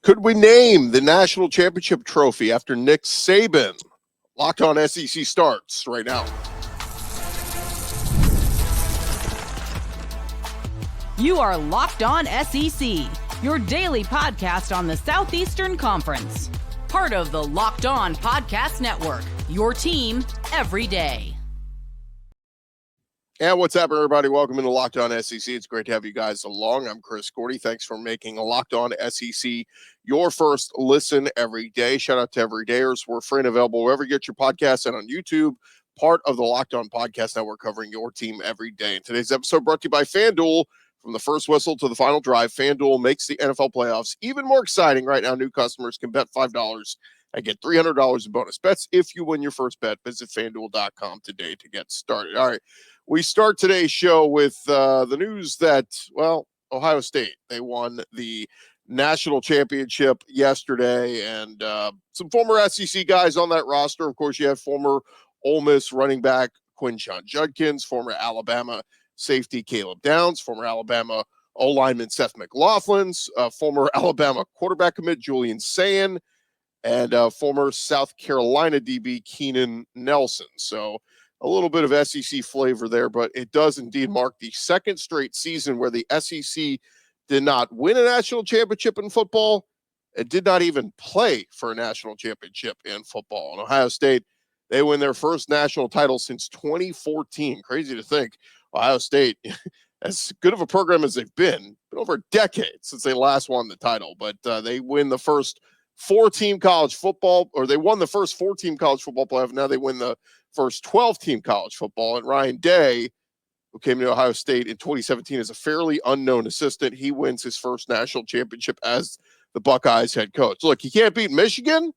Could we name the national championship trophy after Nick Saban? Locked On SEC starts right now. You are Locked On SEC, your daily podcast on the Southeastern Conference. Part of the Locked On Podcast Network, your team every day. And what's up, everybody? Welcome into Locked On SEC. It's great to have you guys along. I'm Chris Gordy. Thanks for making Locked On SEC your first listen every day. Shout out to everydayers. We're free and available wherever you get your podcasts and on YouTube, part of the Locked On Podcast Network covering your team every day. And today's episode brought to you by FanDuel. From the first whistle to the final drive, FanDuel makes the NFL playoffs even more exciting. Right now, new customers can bet $5 and get $300 in bonus bets if you win your first bet. Visit FanDuel.com today to get started. All right. We start today's show with the news that, well, Ohio State, they won the national championship yesterday, and some former SEC guys on that roster. Of course, you have former Ole Miss running back Quinshon Judkins, former Alabama safety Caleb Downs, former Alabama O-lineman Seth McLaughlin, former Alabama quarterback commit Julian Sayin, and former South Carolina DB Keenan Nelson. So a little bit of SEC flavor there, but it does indeed mark the second straight season where the SEC did not win a national championship in football. It did not even play for a national championship in football. And Ohio State, they win their first national title since 2014. Crazy to think. Ohio State, as good of a program as they've been over a decade since they last won the title, but they win the first four-team college football, or they won the first four-team college football playoff. Now they win the first 12-team college football. And Ryan Day, who came to Ohio State in 2017 as a fairly unknown assistant, he wins his first national championship as the Buckeyes head coach. Look, he can't beat Michigan,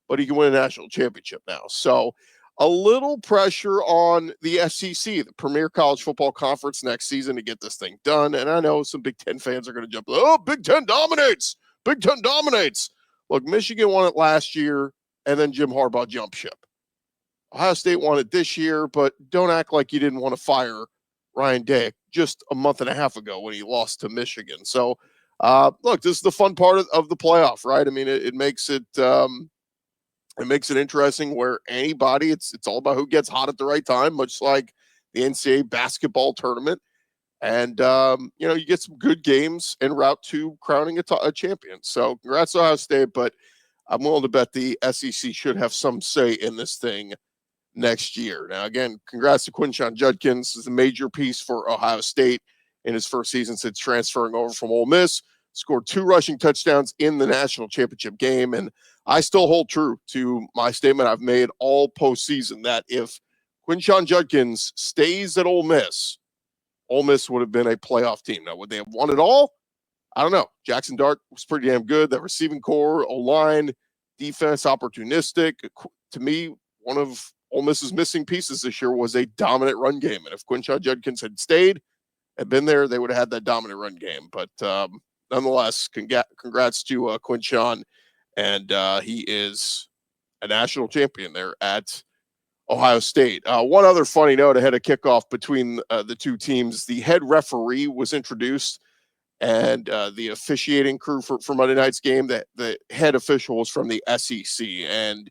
but he can win a national championship now. So a little pressure on the SEC, the Premier College Football Conference, next season to get this thing done. And I know some Big Ten fans are going to jump, oh, Big Ten dominates. Big Ten dominates. Look, Michigan won it last year, and then Jim Harbaugh jumped ship. Ohio State won it this year, but don't act like you didn't want to fire Ryan Day just a month and a half ago when he lost to Michigan. So, look, this is the fun part of the playoff, right? I mean, it makes it interesting where anybody, it's all about who gets hot at the right time, much like the NCAA basketball tournament. And, you get some good games en route to crowning a champion. So congrats to Ohio State, but I'm willing to bet the SEC should have some say in this thing next year. Now, again, congrats to Quinshon Judkins. This is a major piece for Ohio State in his first season since transferring over from Ole Miss. Scored 2 rushing touchdowns in the national championship game. And I still hold true to my statement I've made all postseason that if Quinshon Judkins stays at Ole Miss would have been a playoff team. Now, would they have won it all? I don't know. Jackson Dart was pretty damn good. That receiving core, O-line, defense, opportunistic. To me, one of Ole Miss's missing pieces this year was a dominant run game. And if Quinshon Judkins had stayed and been there, they would have had that dominant run game. But nonetheless, congrats to Quinshon. And he is a national champion there at Ohio State. One other funny note ahead of kickoff between the two teams, the head referee was introduced, and the officiating crew for Monday night's game, the head official was from the SEC, and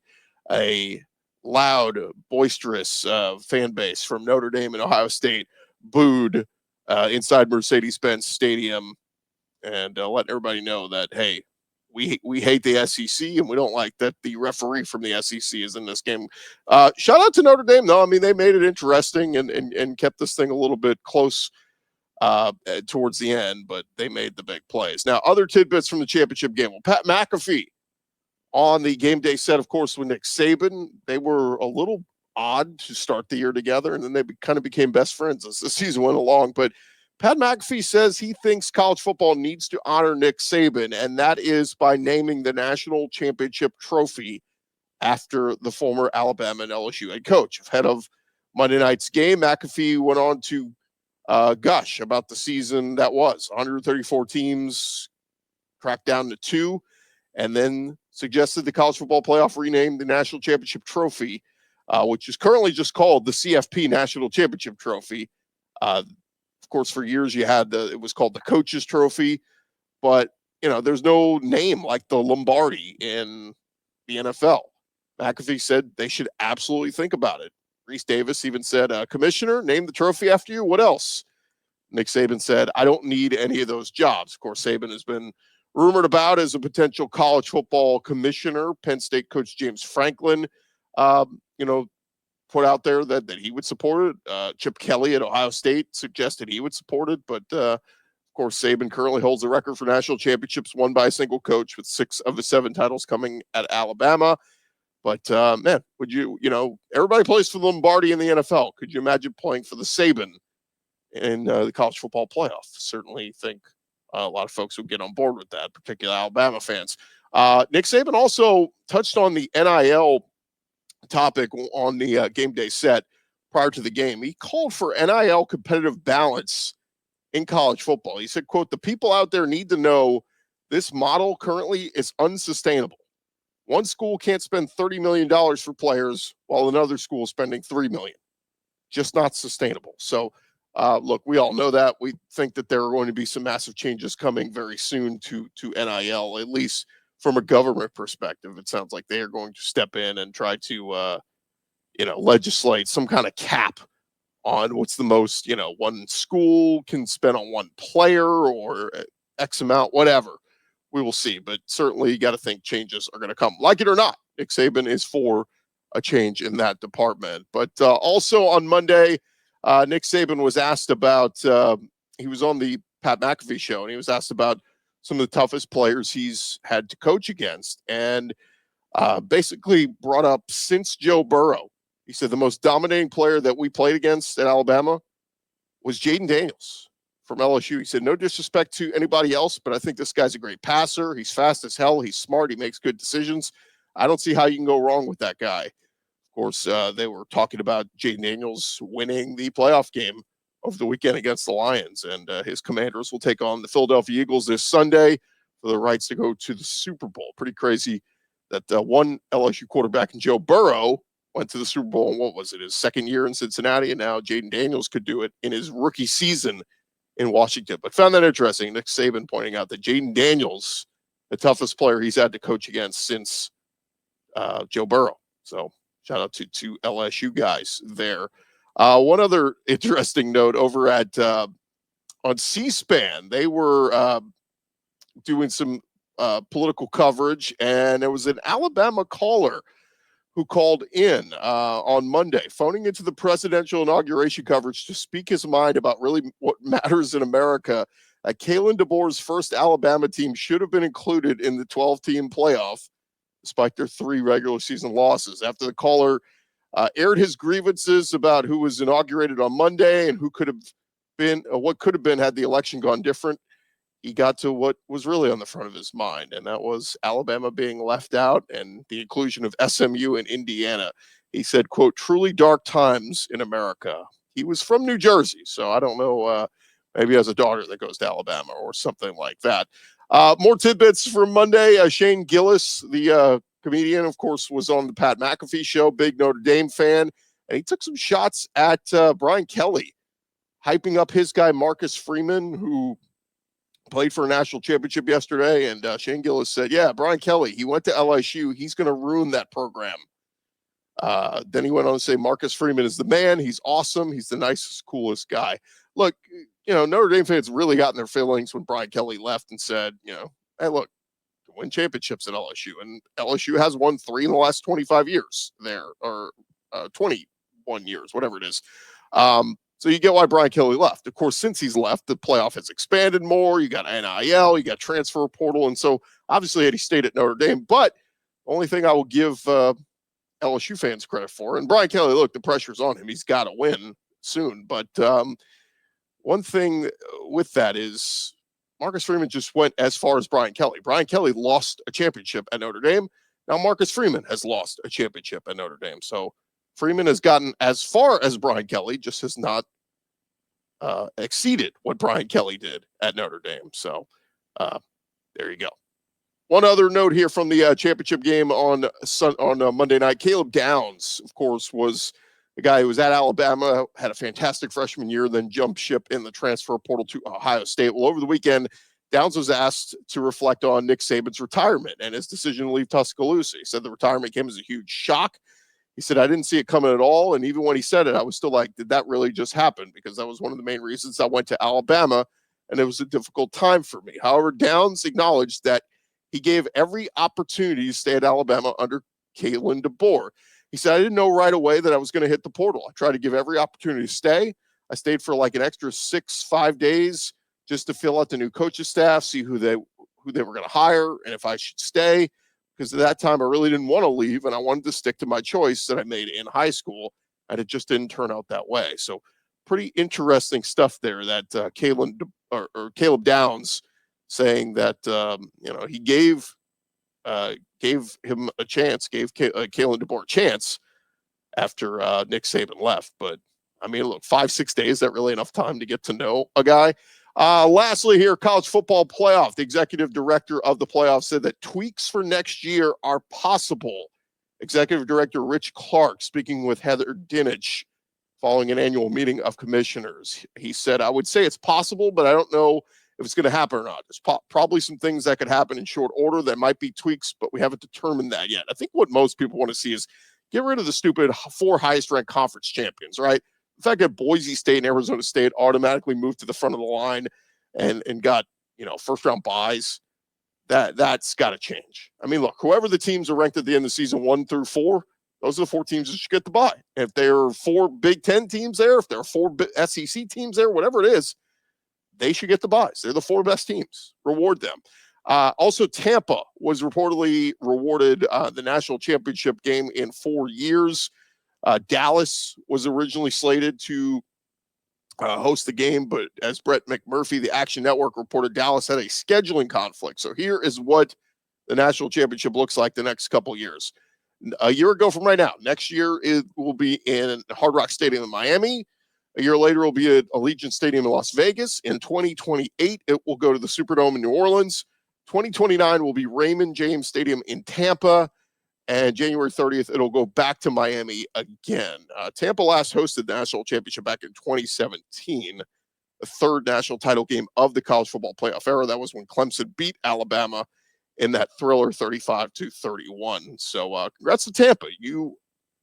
a loud, boisterous fan base from Notre Dame and Ohio State booed inside Mercedes-Benz Stadium and letting everybody know that, hey, we hate the SEC, and we don't like that the referee from the SEC is in this game. Shout out to Notre Dame, though. I mean, they made it interesting and kept this thing a little bit close towards the end, but they made the big plays. Now, other tidbits from the championship game. Well, Pat McAfee on the game day set, of course, with Nick Saban. They were a little odd to start the year together, and then they kind of became best friends as the season went along. But Pat McAfee says he thinks college football needs to honor Nick Saban, and that is by naming the national championship trophy after the former Alabama and LSU head coach. Ahead of Monday night's game, McAfee went on to gush about the season that was. 134 teams, cracked down to 2, and then suggested the college football playoff rename the national championship trophy, which is currently just called the CFP National Championship Trophy. Of course, for years you had it was called the Coach's Trophy, but there's no name like the Lombardi in the NFL. McAfee said they should absolutely think about it. Reese Davis even said, Commissioner, name the trophy after you. What else? Nick Saban said, I don't need any of those jobs. Of course, Saban has been rumored about as a potential college football commissioner. Penn State coach James Franklin, put out there that he would support it. Chip Kelly at Ohio State suggested he would support it. But, of course, Saban currently holds the record for national championships won by a single coach with 6 of the 7 titles coming at Alabama. But, man, would you, everybody plays for the Lombardi in the NFL. Could you imagine playing for the Saban in the college football playoff? Certainly think a lot of folks would get on board with that, particularly Alabama fans. Nick Saban also touched on the NIL topic on the game day set prior to the game. He called for NIL competitive balance in college football. He said, quote, the people out there need to know this model currently is unsustainable. One school can't spend $30 million for players while another school is spending $3 million. Just not sustainable. So, look, we all know that. We think that there are going to be some massive changes coming very soon to NIL, at least from a government perspective. It sounds like they are going to step in and try to, legislate some kind of cap on what's the most, one school can spend on one player or X amount, whatever. We will see. But certainly you got to think changes are going to come. Like it or not, Nick Saban is for a change in that department. But also on Monday, Nick Saban was asked about, he was on the Pat McAfee show, and he was asked about some of the toughest players he's had to coach against, and basically brought up since Joe Burrow. He said the most dominating player that we played against at Alabama was Jaden Daniels from LSU. He said, no disrespect to anybody else, but I think this guy's a great passer. He's fast as hell. He's smart. He makes good decisions. I don't see how you can go wrong with that guy. Of course, they were talking about Jaden Daniels winning the playoff game over the weekend against the Lions, and his Commanders will take on the Philadelphia Eagles this Sunday for the rights to go to the Super Bowl. Pretty crazy that one LSU quarterback and Joe Burrow went to the Super Bowl in, what was it, his second year in Cincinnati, and now Jaden Daniels could do it in his rookie season in Washington. But found that interesting. Nick Saban pointing out that Jaden Daniels, the toughest player he's had to coach against since Joe Burrow. So shout out to LSU guys there. One other interesting note over at on C-SPAN, they were doing some political coverage, and there was an Alabama caller who called in on Monday, phoning into the presidential inauguration coverage to speak his mind about really what matters in America. Kalen DeBoer's first Alabama team should have been included in the 12-team playoff, despite their 3 regular season losses. After the caller aired his grievances about who was inaugurated on Monday and who could have been, what could have been had the election gone different, he got to what was really on the front of his mind, and that was Alabama being left out and the inclusion of SMU and Indiana. He said, quote, truly dark times in America. He was from New Jersey, so I don't know, maybe he has a daughter that goes to Alabama or something like that. More tidbits from Monday. Shane Gillis, the comedian, of course, was on the Pat McAfee show, big Notre Dame fan, and he took some shots at Brian Kelly, hyping up his guy Marcus Freeman, who played for a national championship yesterday. And Shane Gillis said, yeah, Brian Kelly, he went to LSU. He's going to ruin that program. Then he went on to say Marcus Freeman is the man. He's awesome. He's the nicest, coolest guy. Look, Notre Dame fans really got in their feelings when Brian Kelly left and said, hey, look, win championships at LSU. And LSU has won 3 in the last 25 years there, or 21 years, whatever it is. So you get why Brian Kelly left. Of course, since he's left, the playoff has expanded more. You got NIL, you got transfer portal. And so obviously had he stayed at Notre Dame. But the only thing I will give LSU fans credit for, and Brian Kelly, look, the pressure's on him. He's got to win soon. But one thing with that is Marcus Freeman just went as far as Brian Kelly. Brian Kelly lost a championship at Notre Dame. Now Marcus Freeman has lost a championship at Notre Dame. So Freeman has gotten as far as Brian Kelly, just has not exceeded what Brian Kelly did at Notre Dame. So there you go. One other note here from the championship game on Monday night. Caleb Downs, of course, was the guy who was at Alabama, had a fantastic freshman year, then jumped ship in the transfer portal to Ohio State. Well, over the weekend, Downs was asked to reflect on Nick Saban's retirement and his decision to leave Tuscaloosa. He said the retirement came as a huge shock. He said, I didn't see it coming at all. And even when he said it, I was still like, did that really just happen? Because that was one of the main reasons I went to Alabama, and it was a difficult time for me. However, Downs acknowledged that he gave every opportunity to stay at Alabama under Kalen DeBoer. He said, I didn't know right away that I was going to hit the portal. I tried to give every opportunity to stay. I stayed for like an extra 5 days just to fill out the new coaching staff, see who they were going to hire and if I should stay. Because at that time, I really didn't want to leave, and I wanted to stick to my choice that I made in high school, and it just didn't turn out that way. So pretty interesting stuff there that Caleb Downs saying that, he gave him a chance, gave Kalen DeBoer a chance after Nick Saban left. But, I mean, look, 5-6 days, that really enough time to get to know a guy? Lastly here, college football playoff. The executive director of the playoff said that tweaks for next year are possible. Executive Director Rich Clark speaking with Heather Dinich following an annual meeting of commissioners. He said, I would say it's possible, but I don't know if it's going to happen or not. There's probably some things that could happen in short order that might be tweaks, but we haven't determined that yet. I think what most people want to see is get rid of the stupid 4 highest ranked conference champions, right? The fact that Boise State and Arizona State automatically moved to the front of the line and got, first round buys, that's got to change. I mean, look, whoever the teams are ranked at the end of the season 1 through 4, those are the 4 teams that should get the bye. If there are 4 Big Ten teams there, if there are 4 SEC teams there, whatever it is, they should get the buys. They're the 4 best teams. Reward them. Also, Tampa was reportedly rewarded the national championship game in 4 years. Dallas was originally slated to host the game, but as Brett McMurphy, the Action Network, reported, Dallas had a scheduling conflict. So here is what the national championship looks like the next couple years. A year ago from right now, next year it will be in Hard Rock Stadium in Miami. A year later, it will be at Allegiant Stadium in Las Vegas. In 2028, it will go to the Superdome in New Orleans. 2029 will be Raymond James Stadium in Tampa. And January 30th, it'll go back to Miami again. Tampa last hosted the national championship back in 2017, the 3rd national title game of the college football playoff era. That was when Clemson beat Alabama in that thriller 35-31. So congrats to Tampa. You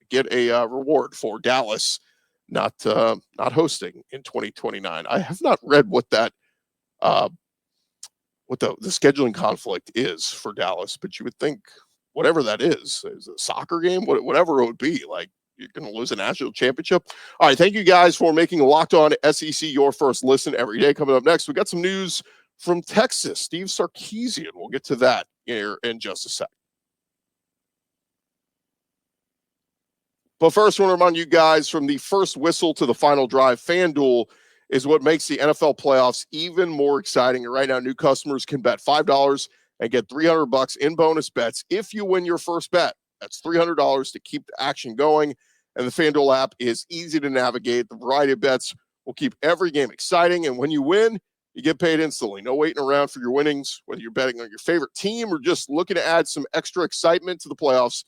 get a reward for Dallas not hosting in 2029. I have not read what that what the scheduling conflict is for Dallas, but you would think whatever that is a soccer game, whatever it would be, like you're going to lose a national championship. All right. Thank you guys for making Locked On SEC your first listen every day. Coming up next, we got some news from Texas. Steve Sarkisian. We'll get to that here in just a sec. But first, I want to remind you guys, from the first whistle to the final drive, FanDuel is what makes the NFL playoffs even more exciting. And right now, new customers can bet $5 and get $300 in bonus bets if you win your first bet. That's $300 to keep the action going. And the FanDuel app is easy to navigate. The variety of bets will keep every game exciting. And when you win, you get paid instantly. No waiting around for your winnings, whether you're betting on your favorite team or just looking to add some extra excitement to the playoffs.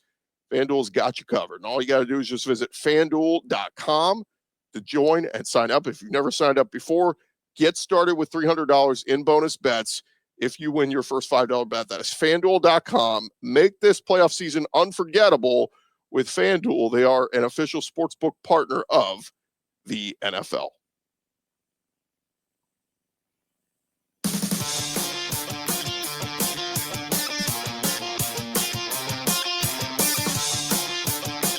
FanDuel's got you covered. And all you got to do is just visit FanDuel.com to join and sign up. If you've never signed up before, get started with $300 in bonus bets if you win your first $5 bet. That is FanDuel.com. Make this playoff season unforgettable with FanDuel. They are an official sportsbook partner of the NFL.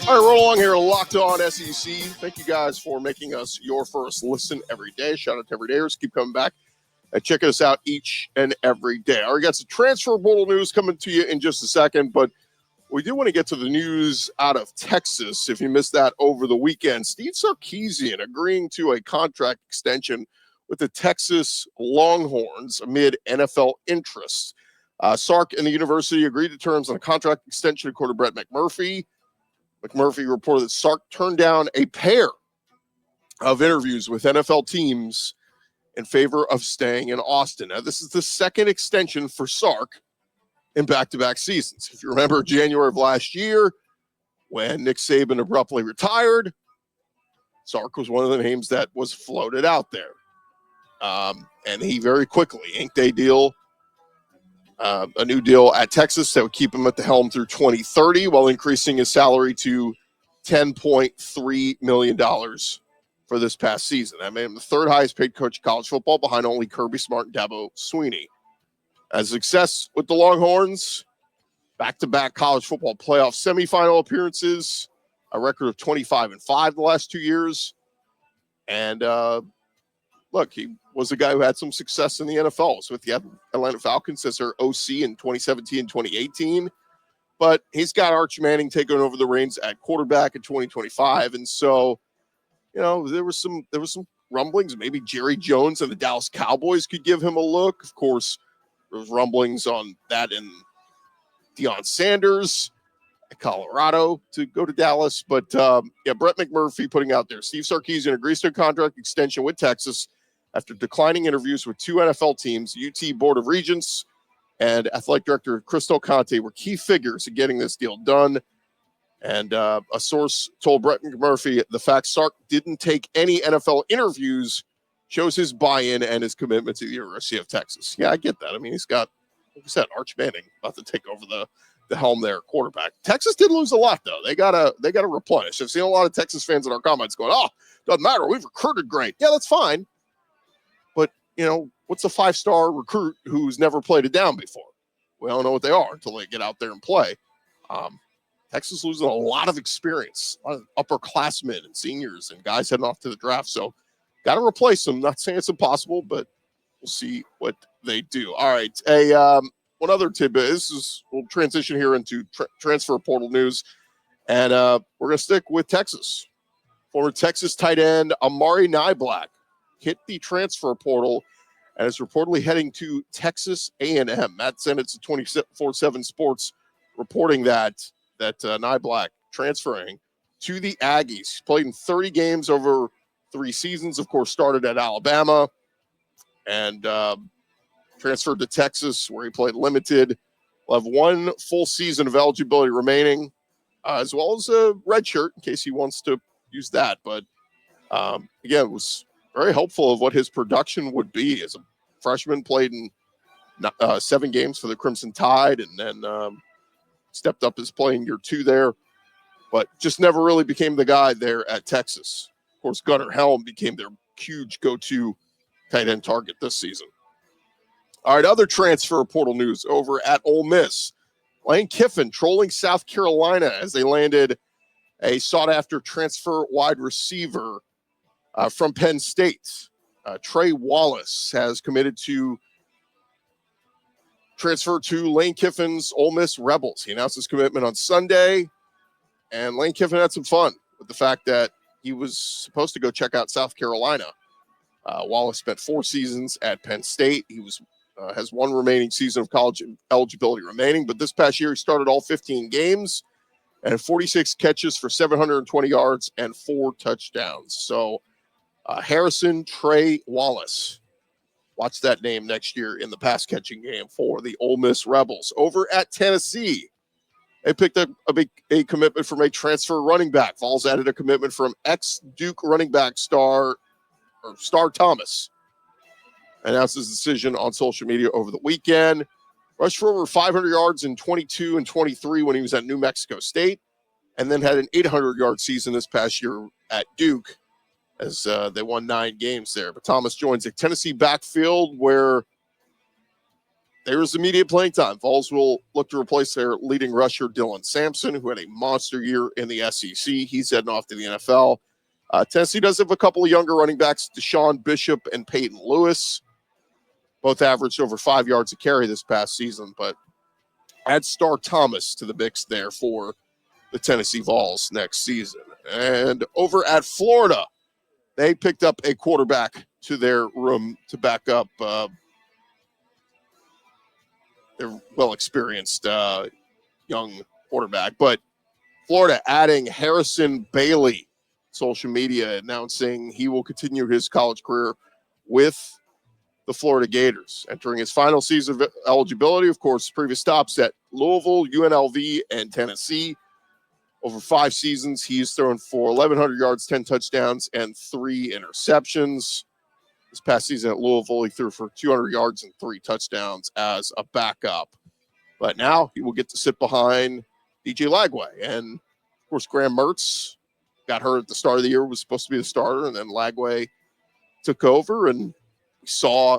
All right, roll along here, Locked On SEC. Thank you guys for making us your first listen every day. Shout out to everydayers. Keep coming back and checking us out each and every day. All right, got some transfer portal news coming to you in just a second, but we do want to get to the news out of Texas. If you missed that over the weekend, Steve Sarkisian agreeing to a contract extension with the Texas Longhorns amid NFL interest. Sark and the university agreed to terms on a contract extension, according to Brett McMurphy. McMurphy reported that Sark turned down a pair of interviews with NFL teams in favor of staying in Austin. Now, this is the second extension for Sark in back-to-back seasons. If you remember January of last year, when Nick Saban abruptly retired, Sark was one of the names that was floated out there. And he very quickly inked a deal, a new deal at Texas that would keep him at the helm through 2030 while increasing his salary to $10.3 million for this past season. That made him the third highest paid coach of college football behind only Kirby Smart and Dabo Swinney. As success with the Longhorns, back-to-back college football playoff semifinal appearances, a record of 25-5 the last 2 years. And look, he was a guy who had some success in the NFL. So with the Atlanta Falcons as their OC in 2017 and 2018. But he's got Arch Manning taking over the reins at quarterback in 2025. And so, you know, there was some rumblings. Maybe Jerry Jones and the Dallas Cowboys could give him a look. Of course, there was rumblings on that in Deion Sanders at Colorado to go to Dallas. But, Brett McMurphy putting out there, Steve Sarkisian agrees to a contract extension with Texas after declining interviews with 2 NFL teams. UT Board of Regents and athletic director Crystal Conte were key figures in getting this deal done. And a source told Brett McMurphy the fact Sark didn't take any NFL interviews shows his buy-in and his commitment to the University of Texas. Yeah, I get that. I mean, he's got, like I said, Arch Manning about to take over the helm there, quarterback. Texas did lose a lot, though. They gotta replenish. I've seen a lot of Texas fans in our comments going, "Oh, doesn't matter. We've recruited great." Yeah, that's fine. But, you know, what's a 5-star recruit who's never played it down before? We don't know what they are until they get out there and play. Texas losing a lot of experience, a lot of upperclassmen and seniors and guys heading off to the draft. So got to replace them. Not saying it's impossible, but we'll see what they do. All right. One other tidbit. We'll transition here into transfer portal news. And we're going to stick with Texas. Former Texas tight end Amari Niblack hit the transfer portal and is reportedly heading to Texas A&M. Matt Zenitz of 24/7 Sports reporting that Niblack transferring to the Aggies. He's played in 30 games over 3 seasons. Of course, started at Alabama and transferred to Texas, where he played limited. Will have 1 full season of eligibility remaining, as well as a red shirt in case he wants to use that. But again, it was very helpful of what his production would be as a freshman. Played in 7 games for the Crimson Tide, and then stepped up his play in year 2 there, but just never really became the guy there at Texas. Of course, Gunnar Helm became their huge go-to tight end target this season. All right, other transfer portal news over at Ole Miss. Lane Kiffin trolling South Carolina as they landed a sought-after transfer wide receiver from Penn State. Trey Wallace has committed to transfer to Lane Kiffin's Ole Miss Rebels. He announced his commitment on Sunday, and Lane Kiffin had some fun with the fact that he was supposed to go check out South Carolina. Wallace spent 4 seasons at Penn State. He has 1 remaining season of college eligibility remaining, but this past year he started all 15 games and had 46 catches for 720 yards and 4 touchdowns. So Harrison Trey Wallace, watch that name next year in the pass catching game for the Ole Miss Rebels. Over at Tennessee, they picked up a commitment from a transfer running back. Vols added a commitment from ex-Duke running back Star Thomas. Announced his decision on social media over the weekend. Rushed for over 500 yards in 22 and 23 when he was at New Mexico State, and then had an 800-yard season this past year at Duke as they won 9 games there. But Thomas joins a Tennessee backfield where there's immediate playing time. Vols will look to replace their leading rusher, Dylan Sampson, who had a monster year in the SEC. He's heading off to the NFL. Tennessee does have a couple of younger running backs, Deshaun Bishop and Peyton Lewis. Both averaged over 5 yards a carry this past season, but add Star Thomas to the mix there for the Tennessee Vols next season. And over at Florida, they picked up a quarterback to their room to back up their well-experienced young quarterback. But Florida adding Harrison Bailey, social media announcing he will continue his college career with the Florida Gators, entering his final season of eligibility. Of course, previous stops at Louisville, UNLV, and Tennessee. Over 5 seasons, he's thrown for 1,100 yards, 10 touchdowns, and 3 interceptions. This past season at Louisville, he threw for 200 yards and 3 touchdowns as a backup. But now he will get to sit behind DJ Lagway. And, of course, Graham Mertz got hurt at the start of the year, was supposed to be the starter, and then Lagway took over, and we saw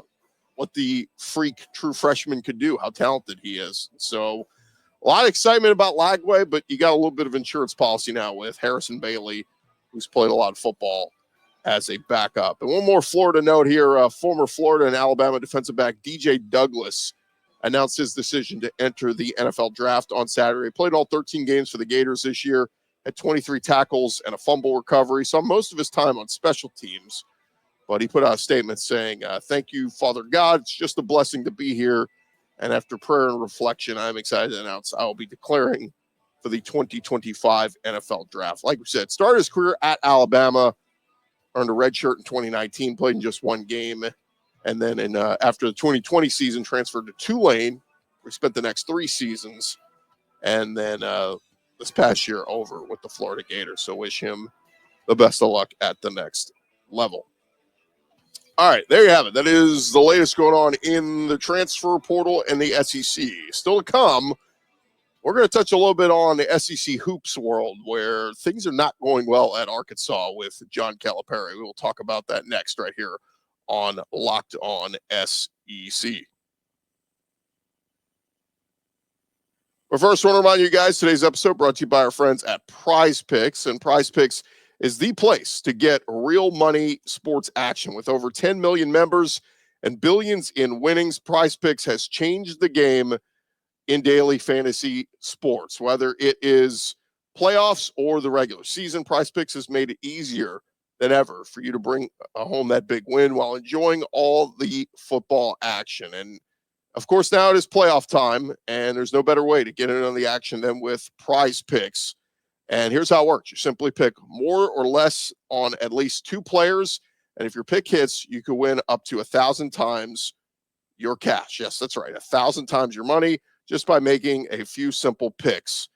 what the freak true freshman could do, how talented he is. So a lot of excitement about Lagway, but you got a little bit of insurance policy now with Harrison Bailey, who's played a lot of football as a backup. And one more Florida note here, former Florida and Alabama defensive back DJ Douglas announced his decision to enter the NFL draft on Saturday. Played all 13 games for the Gators this year, had 23 tackles and a fumble recovery, saw most of his time on special teams. But he put out a statement saying, thank you, Father God. It's just a blessing to be here. And after prayer and reflection, I'm excited to announce I will be declaring for the 2025 NFL draft. Like we said, started his career at Alabama, earned a red shirt in 2019, played in just one game. And then after the 2020 season, transferred to Tulane. We spent the next 3 seasons. And then this past year over with the Florida Gators. So wish him the best of luck at the next level. All right, there you have it. That is the latest going on in the transfer portal and the SEC. Still to come, we're going to touch a little bit on the SEC hoops world where things are not going well at Arkansas with John Calipari. We will talk about that next right here on Locked On SEC. But first, I want to remind you guys, today's episode brought to you by our friends at PrizePicks, and PrizePicks is the place to get real money sports action. With over 10 million members and billions in winnings, PrizePicks has changed the game in daily fantasy sports. Whether it is playoffs or the regular season, PrizePicks has made it easier than ever for you to bring home that big win while enjoying all the football action. And, of course, now it is playoff time, and there's no better way to get in on the action than with PrizePicks. And here's how it works. You simply pick more or less on at least 2 players. And if your pick hits, you can win up to 1,000 times your cash. Yes, that's right. 1,000 times your money just by making a few simple picks.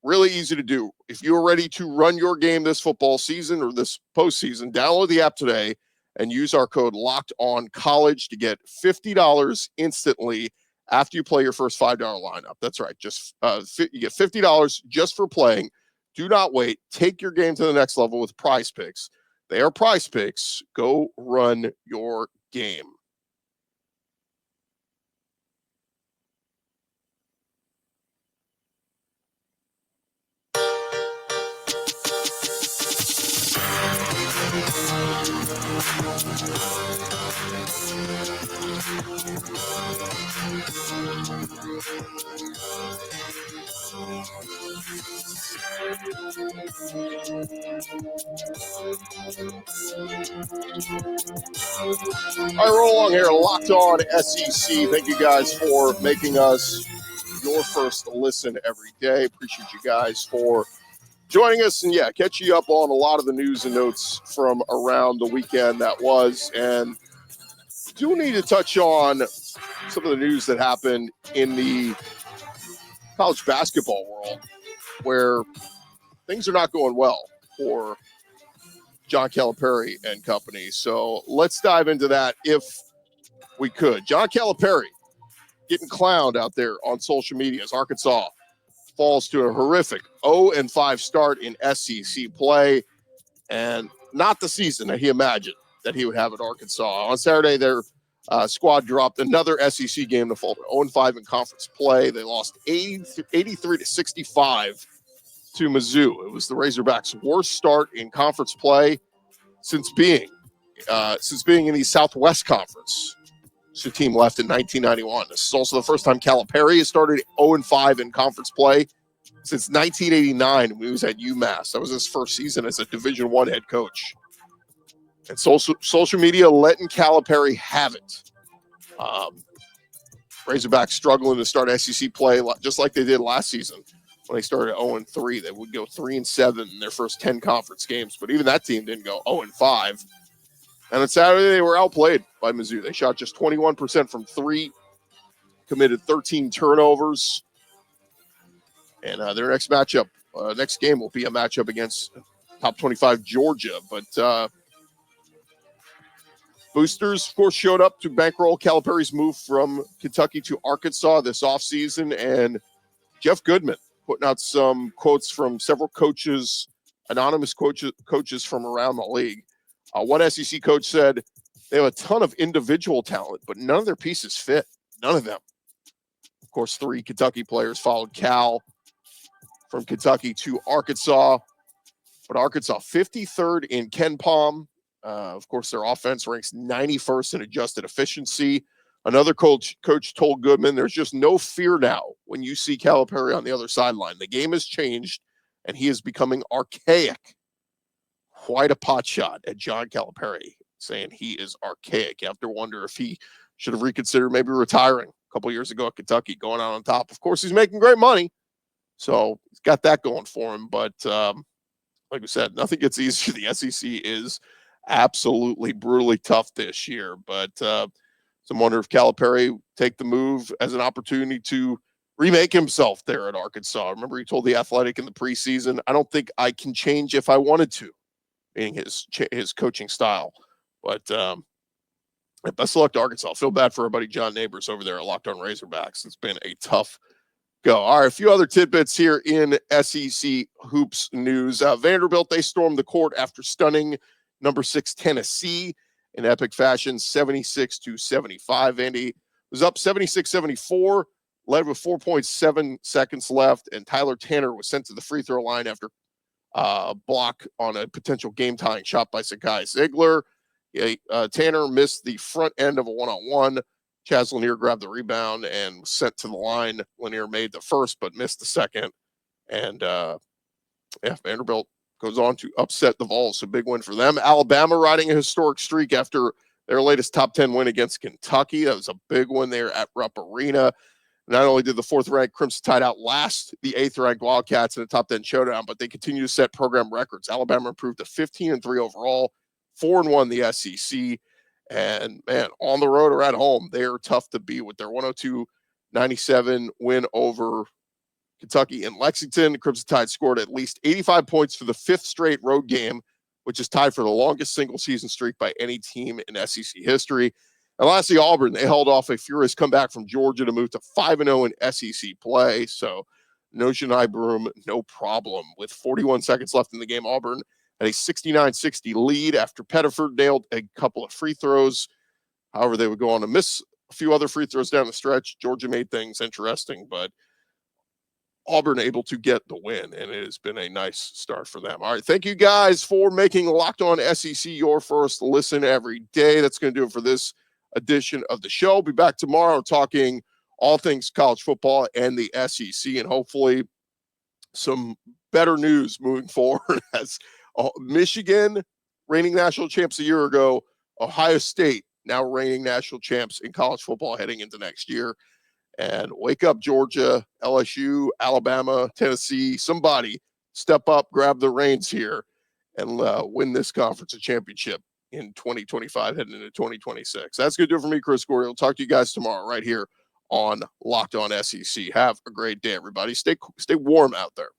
Really easy to do. If you're ready to run your game this football season or this postseason, download the app today and use our code LOCKEDONCOLLEGE to get $50 instantly after you play your first $5 lineup. That's right. Just you get $50 just for playing. Do not wait. Take your game to the next level with PrizePicks. They are PrizePicks. Go run your game. All right, roll along here. Locked On SEC. Thank you guys for making us your first listen every day. Appreciate you guys for joining us. And yeah, catch you up on a lot of the news and notes from around the weekend that was. And do need to touch on some of the news that happened in the college basketball world where things are not going well for John Calipari and company. So let's dive into that if we could. John Calipari getting clowned out there on social media as Arkansas falls to a horrific 0-5 start in SEC play, and not the season that he imagined that he would have at Arkansas. On Saturday, their squad dropped another SEC game to fall to 0-5 in conference play. They lost 83-65 to Mizzou. It was the Razorbacks' worst start in conference play since being in the Southwest Conference. The team left in 1991. This is also the first time Calipari has started 0-5 in conference play since 1989 when he was at UMass. That was his first season as a Division I head coach. And social media letting Calipari have it. Razorbacks struggling to start SEC play just like they did last season. When they started 0-3, they would go 3-7 in their first 10 conference games. But even that team didn't go 0-5. And on Saturday, they were outplayed by Mizzou. They shot just 21% from 3, committed 13 turnovers. And their next game will be a matchup against top 25 Georgia. But Boosters, of course, showed up to bankroll Calipari's move from Kentucky to Arkansas this offseason, and Jeff Goodman putting out some quotes from several coaches, anonymous coaches from around the league. One SEC coach said they have a ton of individual talent, but none of their pieces fit. None of them. Of course, 3 Kentucky players followed Cal from Kentucky to Arkansas, but Arkansas 53rd in KenPom. Of course, their offense ranks 91st in adjusted efficiency. Another coach told Goodman, there's just no fear now when you see Calipari on the other sideline. The game has changed, and he is becoming archaic. Quite a pot shot at John Calipari, saying he is archaic. You have to wonder if he should have reconsidered maybe retiring a couple years ago at Kentucky, going out on top. Of course, he's making great money, so he's got that going for him. But like we said, nothing gets easier. The SEC is absolutely brutally tough this year. But some wonder if Calipari take the move as an opportunity to remake himself there at Arkansas. Remember, he told The Athletic in the preseason, I don't think I can change if I wanted to, meaning his coaching style. But best of luck to Arkansas. Feel bad for our buddy John Neighbors over there at Locked On Razorbacks. It's been a tough go. All right, a few other tidbits here in SEC hoops news. Vanderbilt, they stormed the court after stunning number 6 Tennessee in epic fashion, 76-75. Vandy was up 76-74, led with 4.7 seconds left, and Tyler Tanner was sent to the free throw line after a block on a potential game-tying shot by Sakai Ziegler. Tanner missed the front end of a one-on-one. Chaz Lanier grabbed the rebound and was sent to the line. Lanier made the first, but missed the second. And Vanderbilt goes on to upset the Vols. A big win for them. Alabama riding a historic streak after their latest top 10 win against Kentucky. That was a big one there at Rupp Arena. Not only did the 4th-ranked Crimson Tide outlast the 8th-ranked Wildcats in the top 10 showdown, but they continue to set program records. Alabama improved to 15-3 overall, 4-1 the SEC. And, man, on the road or at home, they are tough to beat with their 102-97 win over Kentucky in Lexington. The Crimson Tide scored at least 85 points for the 5th straight road game, which is tied for the longest single-season streak by any team in SEC history. And lastly, Auburn, they held off a furious comeback from Georgia to move to 5-0 in SEC play. So no Janai Broom, no problem. With 41 seconds left in the game, Auburn had a 69-60 lead after Pettiford nailed a couple of free throws. However, they would go on to miss a few other free throws down the stretch. Georgia made things interesting, but Auburn able to get the win, and it has been a nice start for them. All right, thank you guys for making Locked On SEC your first listen every day. That's going to do it for this edition of the show. I'll be back tomorrow talking all things college football and the SEC, and hopefully some better news moving forward as Michigan reigning national champs a year ago, Ohio State now reigning national champs in college football heading into next year. And wake up, Georgia, LSU, Alabama, Tennessee, somebody step up, grab the reins here, and win this conference a championship in 2025 heading into 2026. That's going to do it for me, Chris Gordy. I'll talk to you guys tomorrow right here on Locked On SEC. Have a great day, everybody. Stay warm out there.